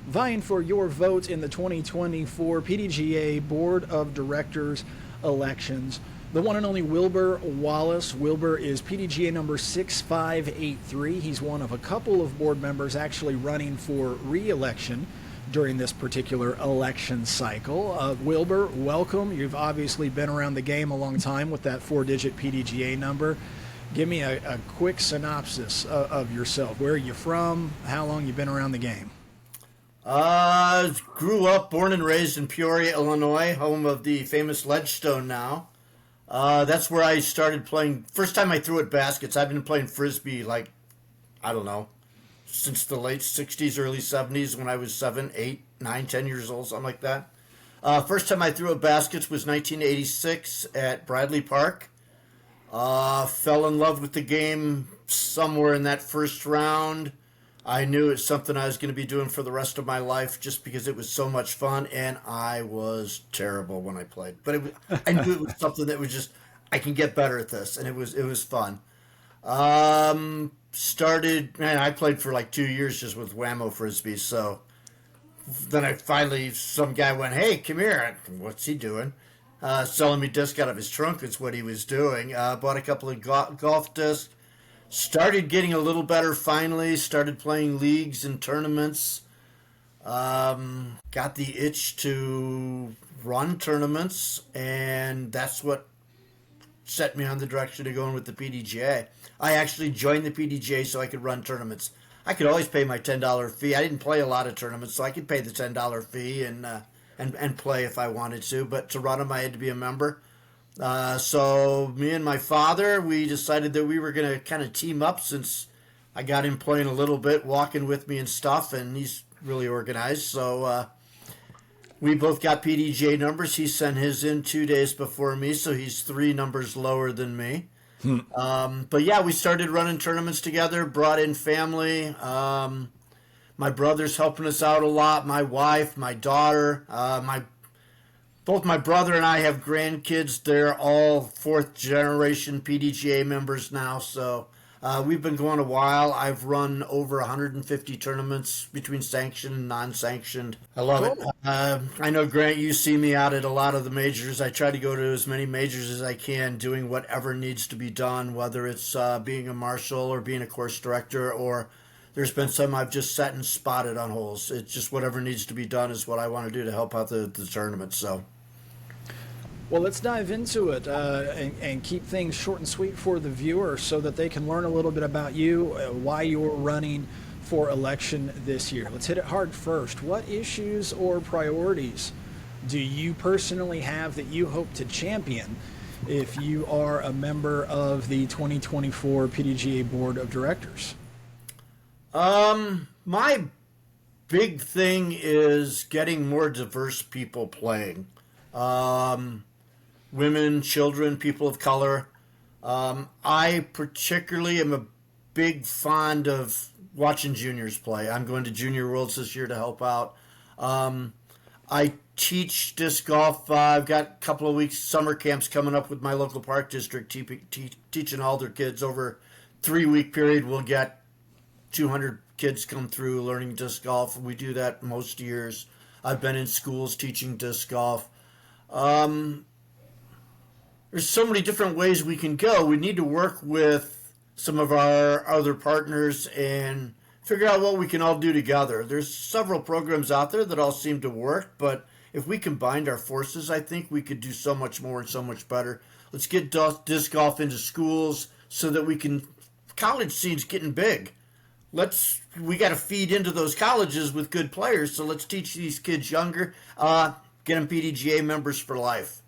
vying for your vote in the 2024 PDGA Board of Directors elections. The one and only Wilbur Wallis. Wilbur is PDGA number 6583. He's one of a couple of board members actually running for re-election during this particular election cycle. Wilbur, welcome. You've obviously been around the game a long time with that 4-digit PDGA number. Give me a quick synopsis of yourself. Where are you from? How long you been around the game? Grew up, born and raised in Peoria, Illinois, home of the famous Ledgestone now. That's where I started playing. First time I threw at baskets. I've been playing Frisbee I don't know, since the late 60s, early 70s when I was 7, 8, 9, 10 years old, something like that. First time I threw at baskets was 1986 at Bradley Park. Fell in love with the game somewhere in that first round. I knew it's something I was going to be doing for the rest of my life just because it was so much fun, and I was terrible when I played. But I knew it was something that was just, I can get better at this, and it was fun. I played for like 2 years just with Whammo Frisbee, so then some guy went, hey, come here. What's he doing? Selling me disc out of his trunk is what he was doing. Bought a couple of golf discs. Started getting a little better finally. Started playing leagues and tournaments. Got the itch to run tournaments, and that's what set me on the direction of going with the PDGA. I actually joined the PDGA so I could run tournaments. I could always pay my $10 fee. I didn't play a lot of tournaments, so I could pay the $10 fee and play if I wanted to. But to run them, I had to be a member. So me and my father, we decided that we were going to kind of team up since I got him playing a little bit, walking with me and stuff, and he's really organized. So we both got PDGA numbers. He sent his in 2 days before me, so he's 3 numbers lower than me. But yeah, we started running tournaments together, brought in family. My brother's helping us out a lot. My wife, my daughter, both my brother and I have grandkids. They're all 4th generation PDGA members now. So we've been going a while. I've run over 150 tournaments between sanctioned and non-sanctioned. I love it. I know, Grant, you see me out at a lot of the majors. I try to go to as many majors as I can, doing whatever needs to be done, whether it's being a marshal or being a course director, or there's been some I've just sat and spotted on holes. It's just whatever needs to be done is what I want to do to help out the tournament. So. Well, let's dive into it and keep things short and sweet for the viewer so that they can learn a little bit about you, why you're running for election this year. Let's hit it hard first. What issues or priorities do you personally have that you hope to champion if you are a member of the 2024 PDGA Board of Directors? My big thing is getting more diverse people playing. Women, children, people of color. I particularly am a big fond of watching juniors play. I'm going to Junior Worlds this year to help out. I teach disc golf. I've got a couple of weeks summer camps coming up with my local park district, teaching all their kids over a 3-week period. We'll get 200 kids come through learning disc golf. We do that most years. I've been in schools teaching disc golf. There's so many different ways we can go. We need to work with some of our other partners and figure out what we can all do together. There's several programs out there that all seem to work, but if we combined our forces, I think we could do so much more and so much better. Let's get disc golf into schools so that we can. College scene's getting big. We got to feed into those colleges with good players. So let's teach these kids younger. Get them PDGA members for life.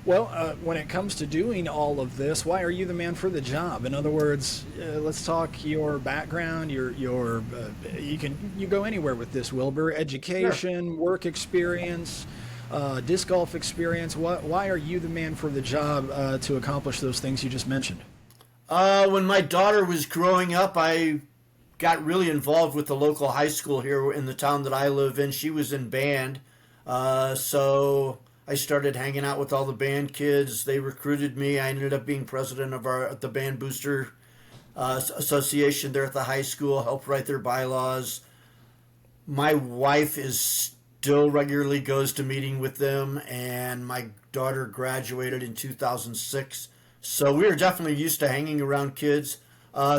Well, when it comes to doing all of this, why are you the man for the job? In other words, let's talk your background. You go anywhere with this, Wilbur. Education, sure. Work experience, disc golf experience. Why are you the man for the job to accomplish those things you just mentioned? When my daughter was growing up, I got really involved with the local high school here in the town that I live in. She was in band, so I started hanging out with all the band kids. They recruited me. I ended up being president of the band booster association there at the high school, helped write their bylaws. My wife is still regularly goes to meeting with them, and my daughter graduated in 2006. So we are definitely used to hanging around kids.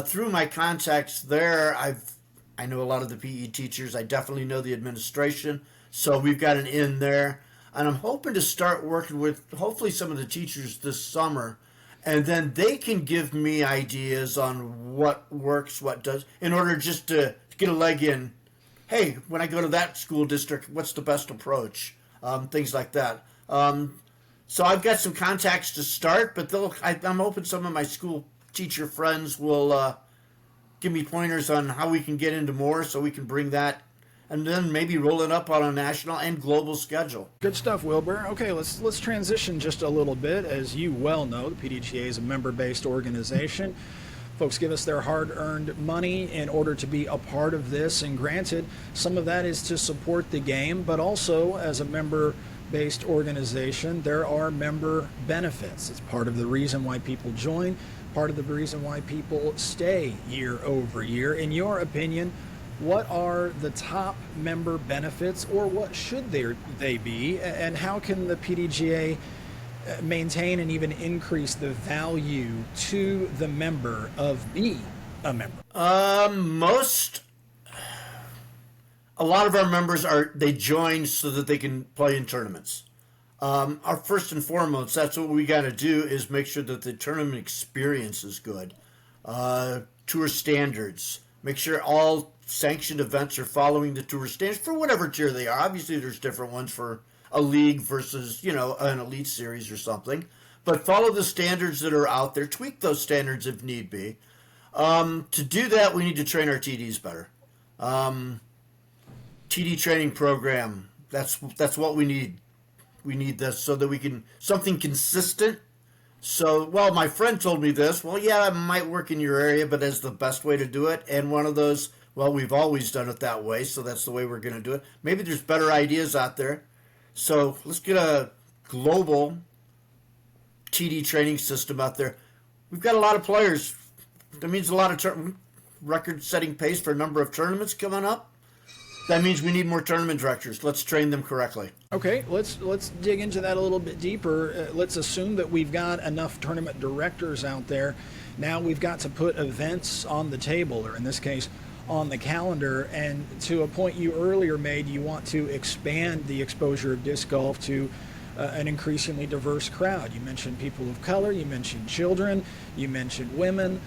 Through my contacts there, I know a lot of the PE teachers. I definitely know the administration. So we've got an in there. And I'm hoping to start working with hopefully some of the teachers this summer. And then they can give me ideas on what works, what does, in order just to get a leg in. Hey, when I go to that school district, what's the best approach? Things like that. So I've got some contacts to start, but I'm hoping some of my school teacher friends will give me pointers on how we can get into more so we can bring that and then maybe roll it up on a national and global schedule. Good stuff, Wilbur. Okay, let's transition just a little bit. As you well know, the PDGA is a member-based organization. Folks give us their hard-earned money in order to be a part of this, and granted, some of that is to support the game, but also as a member-based organization, there are member benefits. It's part of the reason why people join, part of the reason why people stay year over year. In your opinion, what are the top member benefits, or what should they be, and how can the PDGA maintain and even increase the value to the member of being a member? A lot of our members they join so that they can play in tournaments. Our first and foremost, that's what we got to do, is make sure that the tournament experience is good. Tour standards, make sure all sanctioned events are following the tour standards for whatever tier they are. Obviously, there's different ones for a league versus, an elite series or something. But follow the standards that are out there. Tweak those standards if need be. To do that, we need to train our TDs better. TD training program. That's what we need. We need this so that we can something consistent. So, well, my friend told me this. Well, yeah, it might work in your area, but that's the best way to do it. And one of those, well, we've always done it that way, so that's the way we're going to do it. Maybe there's better ideas out there. So let's get a global TD training system out there. We've got a lot of players. That means a lot of record-setting pace for a number of tournaments coming up. That means we need more tournament directors. Let's train them correctly. Okay, let's dig into that a little bit deeper. Let's assume that we've got enough tournament directors out there. Now we've got to put events on the table, or in this case, on the calendar. And to a point you earlier made, you want to expand the exposure of disc golf to an increasingly diverse crowd. You mentioned people of color, you mentioned children, you mentioned women.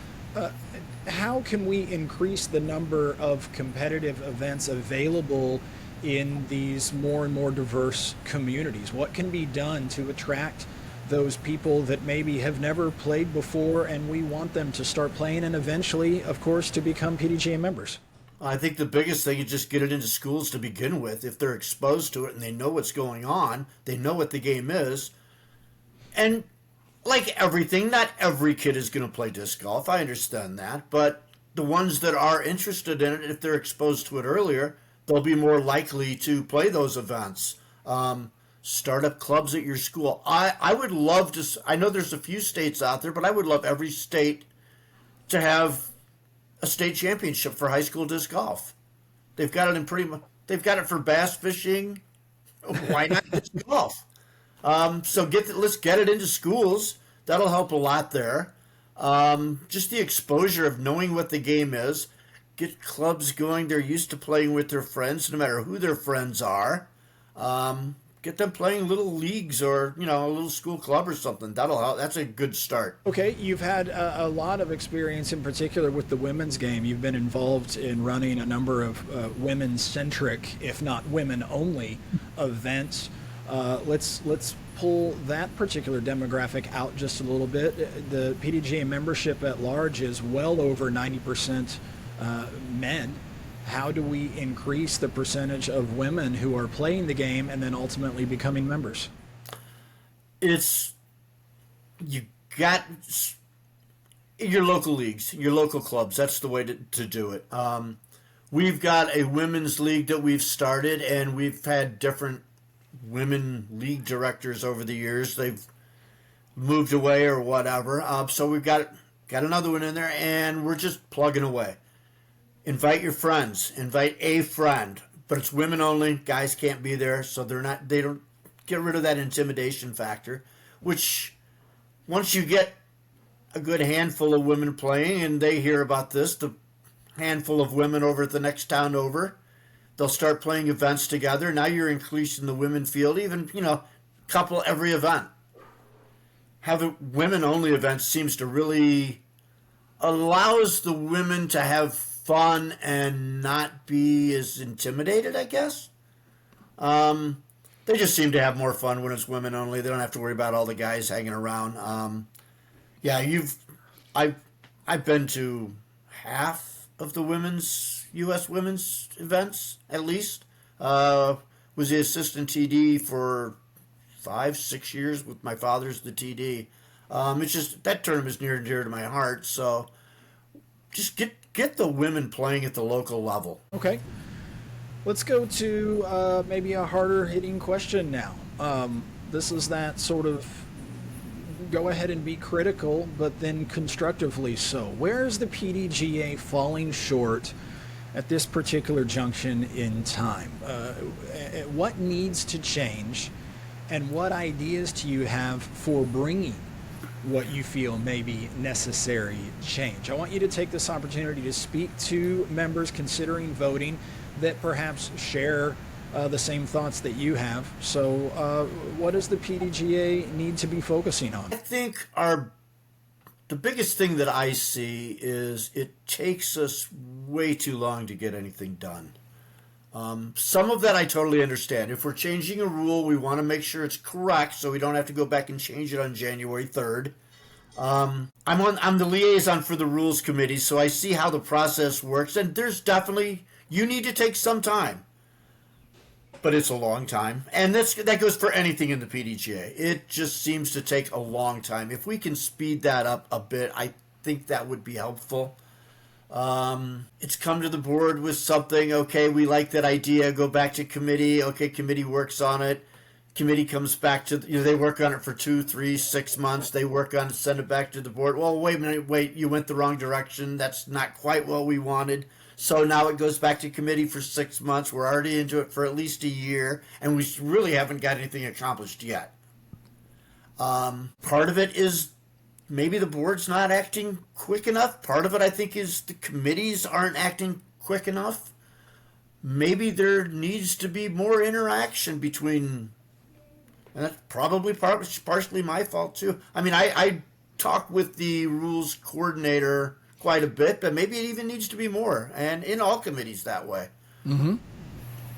How can we increase the number of competitive events available in these more and more diverse communities? What can be done to attract those people that maybe have never played before, and we want them to start playing and eventually, of course, to become PDGA members? I think the biggest thing is just get it into schools to begin with. If they're exposed to it and they know what's going on, they know what the game is. And like everything, not every kid is going to play disc golf. I understand that. But the ones that are interested in it, if they're exposed to it earlier, they'll be more likely to play those events. Start up clubs at your school. I would love to, I know there's a few states out there, but I would love every state to have a state championship for high school disc golf. They've got it they've got it for bass fishing. Why not disc golf? So let's get it into schools. That'll help a lot there. Just the exposure of knowing what the game is. Get clubs going. They're used to playing with their friends, no matter who their friends are. Get them playing little leagues or, a little school club or something. That'll help. That's a good start. Okay, you've had a lot of experience in particular with the women's game. You've been involved in running a number of women-centric, if not women-only, events. Let's pull that particular demographic out just a little bit. The PDGA membership at large is well over 90% men. How do we increase the percentage of women who are playing the game and then ultimately becoming members? You got your local leagues, your local clubs. That's the way to do it. We've got a women's league that we've started, and we've had different women league directors over the years. They've moved away or whatever. So we've got another one in there, and we're just plugging away. Invite your friends. Invite a friend. but it's women only. Guys can't be there, so they don't get rid of that intimidation factor, which once you get a good handful of women playing and they hear about this, the handful of women over at the next town over, they'll start playing events together. Now you're increasing the women field, even, couple every event. Having women only events seems to really allows the women to have fun and not be as intimidated, I guess. They just seem to have more fun when it's women only. They don't have to worry about all the guys hanging around. I've been to half of the U.S. women's events, at least. Was the assistant TD for 5-6 years with my father's the TD. It's just that term is near and dear to my heart. So just get the women playing at the local level. Okay. Let's go to maybe a harder hitting question now. This is that sort of go ahead and be critical, but then constructively so. Where is the PDGA falling short at this particular junction in time? What needs to change, and what ideas do you have for bringing what you feel may be necessary change? I want you to take this opportunity to speak to members considering voting that perhaps share the same thoughts that you have. So what does the PDGA need to be focusing on? I think the biggest thing that I see is it takes us way too long to get anything done. Some of that I totally understand. If we're changing a rule, we want to make sure it's correct so we don't have to go back and change it on January 3rd. I'm the liaison for the rules committee, so I see how the process works, and there's definitely, you need to take some time. But it's a long time. And that goes for anything in the PDGA. It just seems to take a long time. If we can speed that up a bit, I think that would be helpful. It's come to the board with something, okay, we like that idea, go back to committee, okay, committee works on it. Committee comes back to, they work on it for 2, 3, 6 months. They work on it, send it back to the board. Well, wait a minute, you went the wrong direction. That's not quite what we wanted. So now it goes back to committee for 6 months. We're already into it for at least a year, and we really haven't got anything accomplished yet. Part of it is maybe the board's not acting quick enough. Part of it, I think, is the committees aren't acting quick enough. Maybe there needs to be more interaction between, and that's probably partially my fault too. I mean, I talk with the rules coordinator quite a bit, but maybe it even needs to be more, and in all committees that way. Mm-hmm.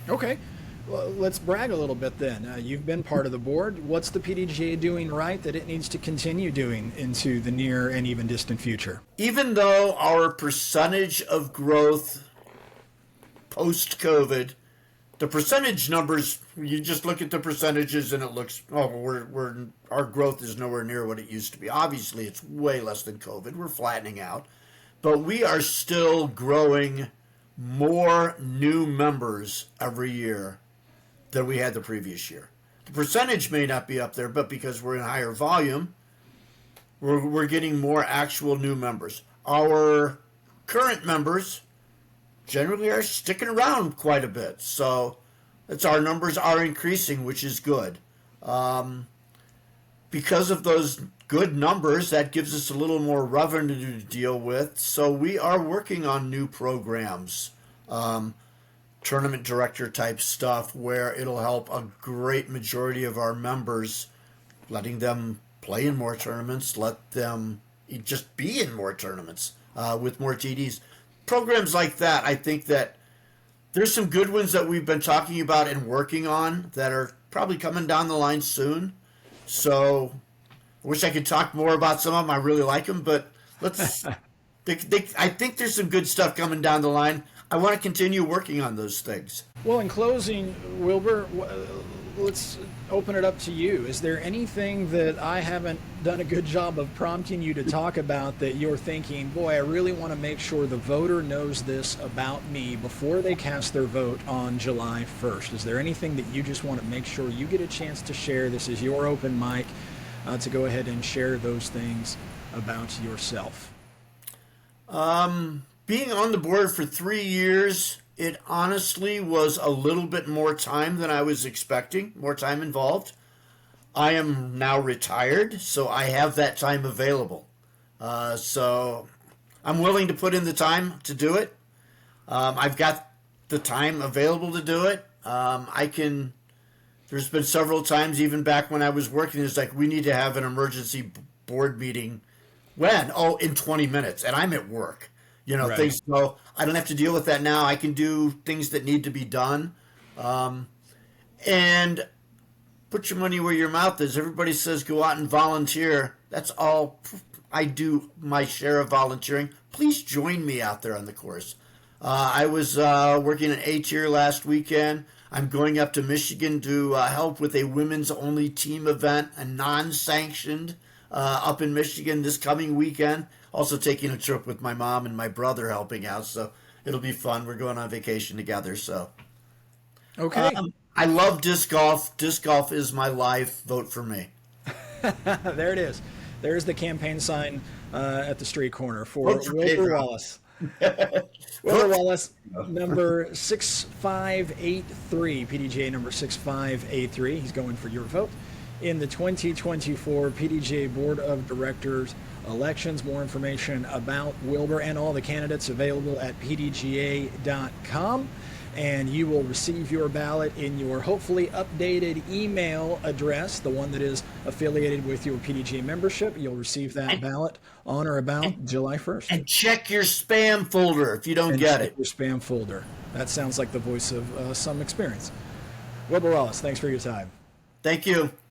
Okay. Well, let's brag a little bit then. You've been part of the board. What's the PDGA doing right that it needs to continue doing into the near and even distant future? Even though our percentage of growth post-COVID, the percentage numbers, you just look at the percentages and it looks, our growth is nowhere near what it used to be. Obviously, it's way less than COVID. We're flattening out. But we are still growing more new members every year than we had the previous year. The percentage may not be up there, but because we're in higher volume, we're getting more actual new members. Our current members generally are sticking around quite a bit, so our numbers are increasing, which is good. Because of those good numbers, that gives us a little more revenue to deal with, so we are working on new programs. Tournament director type stuff where it'll help a great majority of our members, letting them play in more tournaments, let them just be in more tournaments with more TDs. Programs like that, I think that there's some good ones that we've been talking about and working on that are probably coming down the line soon. So I wish I could talk more about some of them. I really like them, but let's. I think there's some good stuff coming down the line. I want to continue working on those things. Well, in closing, Wilbur, let's open it up to you. Is there anything that I haven't done a good job of prompting you to talk about that you're thinking, boy, I really want to make sure the voter knows this about me before they cast their vote on July 1st? Is there anything that you just want to make sure you get a chance to share? This is your open mic to go ahead and share those things about yourself. Being on the board for 3 years It honestly was a little bit more time than I was expecting, more time involved. I am now retired, so I have that time available. So I'm willing to put in the time to do it. I've got the time available to do it. I can. There's been several times, even back when I was working, it's like, we need to have an emergency board meeting. When? Oh, in 20 minutes. And I'm at work. Right. Things go, I don't have to deal with that now. I can do things that need to be done. And put your money where your mouth is. Everybody says go out and volunteer. That's all. I do my share of volunteering. Please join me out there on the course. I was working at A-Tier last weekend. I'm going up to Michigan to help with a women's only team event, a non-sanctioned, up in Michigan this coming weekend. Also taking a trip with my mom and my brother helping out, so it'll be fun. We're going on vacation together, so. Okay. I love disc golf. Disc golf is my life. Vote for me. There it is. There's the campaign sign at the street corner for Wilbur Wallis. Wilbur Wallis, number 6583, PDGA number 6583. He's going for your vote in the 2024 PDGA Board of Directors elections. More information about Wilbur and all the candidates available at pdga.com. And you will receive your ballot in your hopefully updated email address, the one that is affiliated with your PDGA membership. You'll receive that ballot on or about July 1st. And check your spam folder if you don't get it. Your spam folder. That sounds like the voice of some experience. Wilbur Wallis, thanks for your time. Thank you.